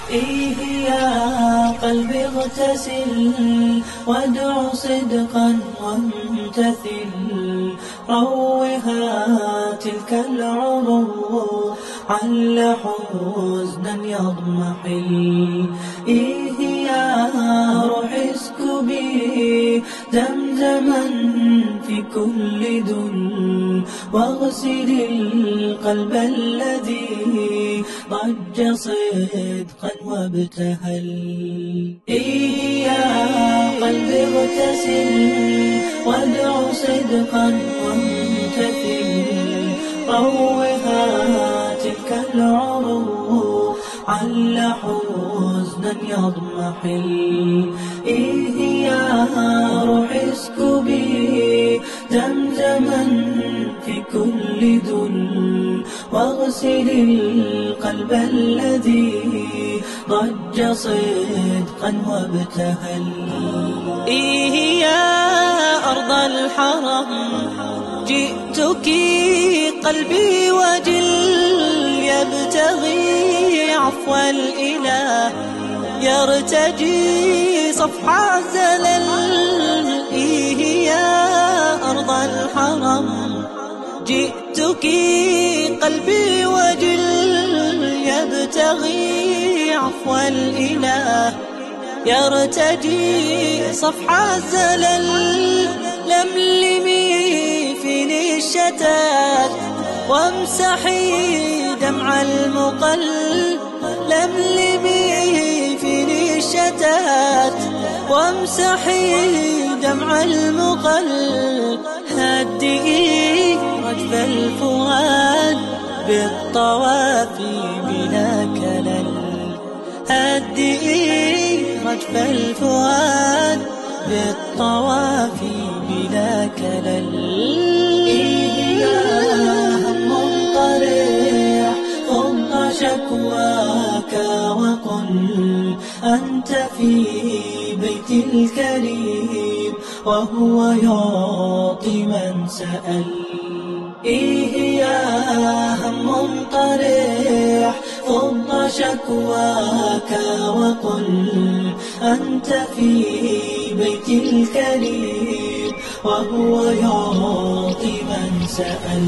إيه يا قلبي اغتسل وادع صدقا وامتثل، روها تلك العروق عل حزنا يضمحل. إيه يا روح اسكبي زمزما في كل دل، واغسل القلب الذي ضج صدقا وابتهل. إيه يا قلبي اغتسل وادع صدقا وامتثل، روها تلك العروق عل حزنا يضمحل. إيه يا روح اسكبي زمزما في كل دل، واغسل القلب الذي ضج صدقا وابتهل. إيه يا أرض الحرم جئتك قلبي وجل، يبتغي عفو الإله يرتجي صفح الزلل. إيه يا أرض الحرم جئتك قلبي وجل، يبتغي عفو الإله يرتجي صفح الزلل. لملمي فيني الشتات وامسحي دمع المقل، لملمي فيني الشتات وامسحي دمع المقل. هدئي رجف الفؤاد بالطواف بلا كلل، هدئي رجف الفؤاد بالطواف بلا كلل. إيه يا هم طريح خض شكواك وقل أنت في بيت الكريم وهو يعطي من سأل. إيه يا هم طريح خض شكواك وقل أنت في بيت الكريم وهو يعطي من سأل.